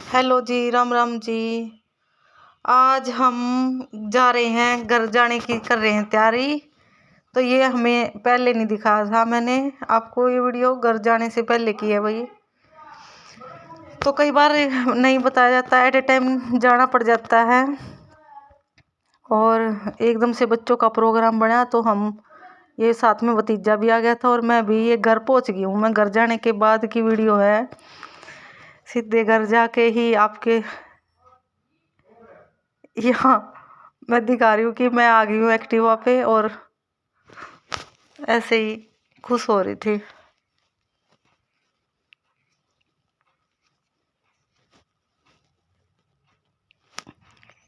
Hello जी, राम राम जी। आज हम जा रहे हैं, घर जाने की कर रहे हैं तैयारी। तो ये हमें पहले नहीं दिखाया था, मैंने आपको ये वीडियो घर जाने से पहले की है भाई। तो कई बार नहीं बताया जाता, एट ए टाइम जाना पड़ जाता है। और एकदम से बच्चों का प्रोग्राम बना तो हम ये साथ में भतीजा भी आ गया था और मैं भी ये घर पहुंच गई हूँ। मैं घर जाने के बाद की वीडियो है, सीधे घर जाके ही आपके यहाँ मैं दिखा रही हूँ कि मैं आ गई हूँ एक्टिवा पे और ऐसे ही खुश हो रही थी।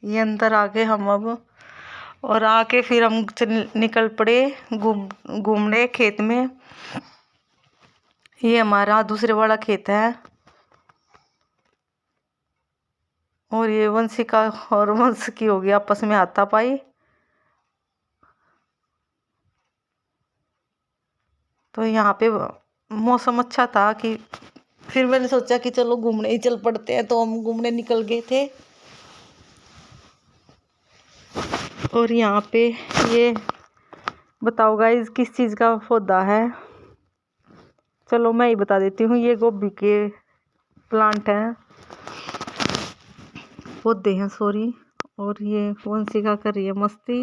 ये अंदर आके हम अब और आके फिर हम निकल पड़े घूमने खेत में। ये हमारा दूसरे वाला खेत है और ये वंशिका और वंश की होगी आपस में हाथापाई। तो यहाँ पे मौसम अच्छा था कि फिर मैंने सोचा कि चलो घूमने ही चल पड़ते हैं, तो हम घूमने निकल गए थे। और यहाँ पे ये बताओ गाइस किस चीज़ का पौधा है, चलो मैं ही बता देती हूँ। ये गोभी के प्लांट हैं, पौधे हैं सॉरी। और ये वंशिका कर रही है मस्ती।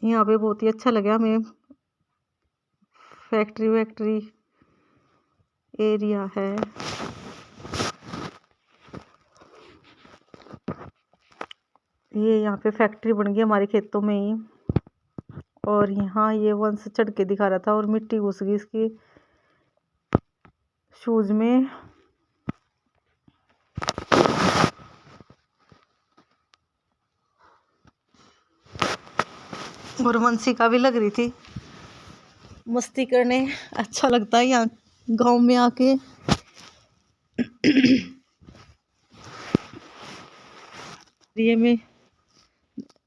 यहाँ पे बहुत ही अच्छा लगा हमें, फैक्ट्री वैक्ट्री एरिया है। ये यहाँ पे फैक्ट्री बन गई हमारे खेतों में ही। और यहाँ ये वंश चढ़ के दिखा रहा था और मिट्टी घुस गई इसकी शूज में। और वंशिका भी लग रही थी मस्ती करने, अच्छा लगता है यहाँ गांव में आके। ये में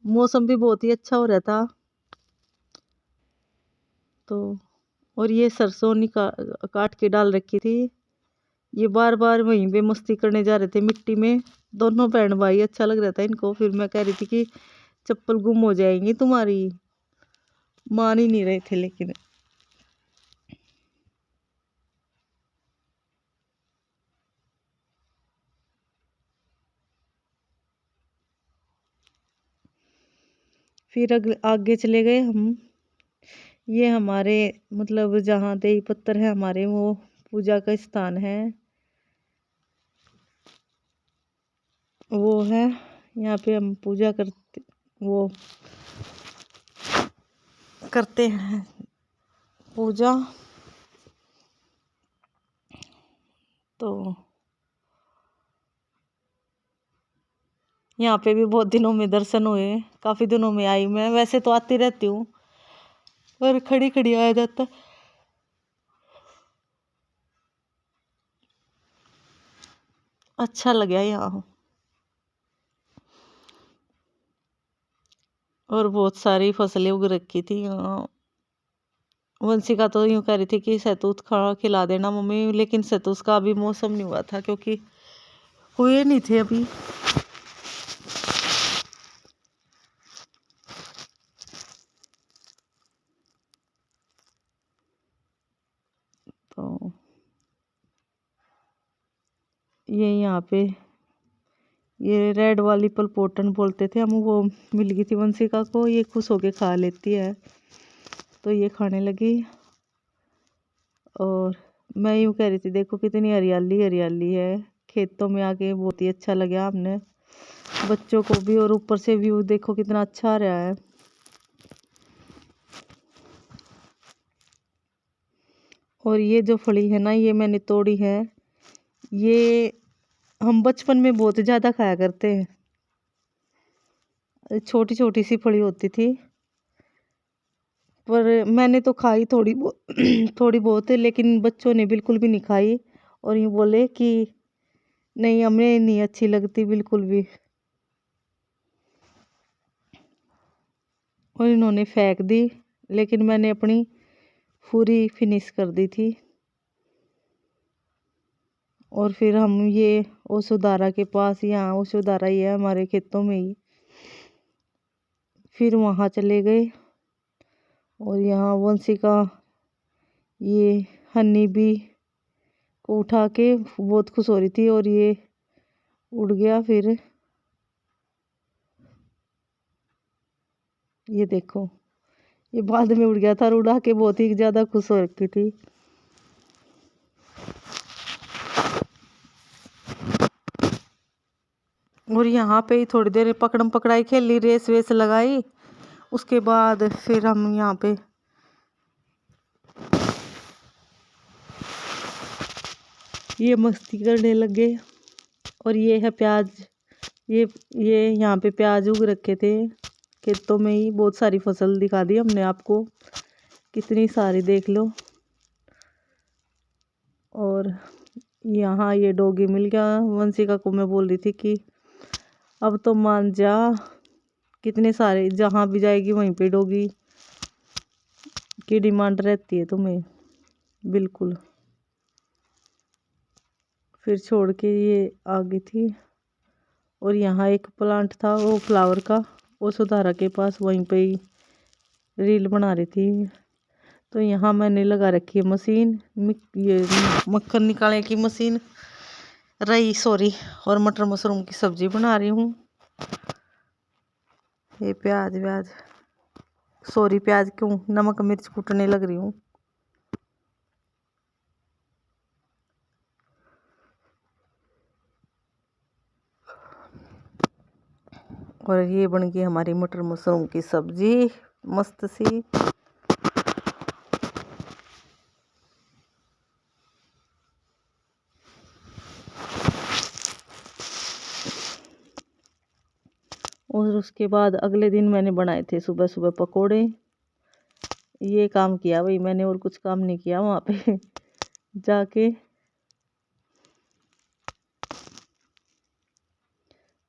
मौसम भी बहुत ही अच्छा हो रहा था। तो और ये सरसों काट के डाल रखी थी। ये बार बार वहीं पे मस्ती करने जा रहे थे मिट्टी में, दोनों बहन भाई। अच्छा लग रहा था इनको। फिर मैं कह रही थी कि चप्पल गुम हो जाएंगी तुम्हारी, मान ही नहीं रहे थे। लेकिन फिर आगे चले गए हम। ये हमारे मतलब जहाँ देवी पत्थर है हमारे, वो पूजा का स्थान है वो है। यहाँ पे हम पूजा करते हैं पूजा। तो यहाँ पे भी बहुत दिनों में दर्शन हुए, काफी दिनों में आई मैं। वैसे तो आती रहती हूँ पर खड़ी खड़ी आया जाता, अच्छा लगा यहाँ। और बहुत सारी फसलें उग रखी थी यहाँ। वंशिका तो यूँ कह रही थी कि सैतूत खिला देना मम्मी, लेकिन सैतूत का अभी मौसम नहीं हुआ था क्योंकि हुए नहीं थे अभी। तो ये यहाँ पे ये रेड वाली पलपोटन बोलते थे हम, वो मिल गई थी वंशिका को। ये खुश होके खा लेती है, तो ये खाने लगी। और मैं यूँ कह रही थी देखो कितनी हरियाली हरियाली है खेतों में आके, बहुत ही अच्छा लगा हमने बच्चों को भी। और ऊपर से व्यू देखो कितना अच्छा आ रहा है। और ये जो फली है ना, ये मैंने तोड़ी है। ये हम बचपन में बहुत ज़्यादा खाया करते हैं, छोटी छोटी सी फली होती थी। पर मैंने तो खाई थोड़ी बहुत, लेकिन बच्चों ने बिल्कुल भी नहीं खाई। और यूँ बोले कि नहीं हमें नहीं अच्छी लगती बिल्कुल भी, और इन्होंने फेंक दी। लेकिन मैंने अपनी पूरी फिनिश कर दी थी। और फिर हम ये ओसुधारा के पास, यहाँ ओसुधारा ही है हमारे खेतों में ही, फिर वहाँ चले गए। और यहाँ वंशी का ये हनी बी को उठा के बहुत खुश हो रही थी और ये उड़ गया। फिर ये देखो, ये बाद में उड़ गया था और उड़ा के बहुत ही ज़्यादा खुश हो रखी थी। और यहाँ पे ही थोड़ी देर पकड़म पकड़ाई खेली, रेस वेस लगाई। उसके बाद फिर हम यहाँ पे ये मस्ती करने लगे। और ये है प्याज, ये यहाँ पे प्याज उग रखे थे खेतों में ही। बहुत सारी फसल दिखा दी हमने आपको, कितनी सारी देख लो। और यहाँ ये डॉगी मिल गया। वंशिका को मैं बोल रही थी कि अब तो मान जा, कितने सारे जहाँ भी जाएगी वहीं पे डॉगी की डिमांड रहती है तुम्हें, बिल्कुल। फिर छोड़ के ये आ गई थी। और यहाँ एक प्लांट था वो फ्लावर का, वो सुधारा के पास, वहीं पे ही रील बना रही थी। तो यहाँ मैंने लगा रखी है मशीन, ये मक्खन निकालने की मशीन रही, सॉरी। और मटर मशरूम की सब्जी बना रही हूँ। ये प्याज व्याज, सॉरी प्याज क्यों, नमक मिर्च कूटने लग रही हूँ। और ये बन गई हमारी मटर मशरूम की सब्जी, मस्त सी। और उसके बाद अगले दिन मैंने बनाए थे सुबह सुबह पकोड़े। ये काम किया भाई मैंने, और कुछ काम नहीं किया वहाँ पे जाके।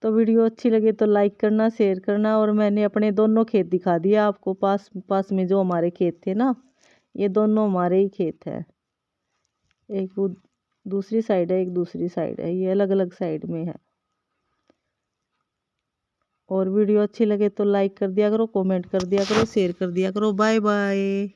तो वीडियो अच्छी लगे तो लाइक करना, शेयर करना। और मैंने अपने दोनों खेत दिखा दिया आपको, पास पास में जो हमारे खेत थे ना, ये दोनों हमारे ही खेत है। एक वो दूसरी साइड है, एक दूसरी साइड है, ये अलग अलग साइड में है। और वीडियो अच्छी लगे तो लाइक कर दिया करो, कमेंट कर दिया करो, शेयर कर दिया करो। Bye bye.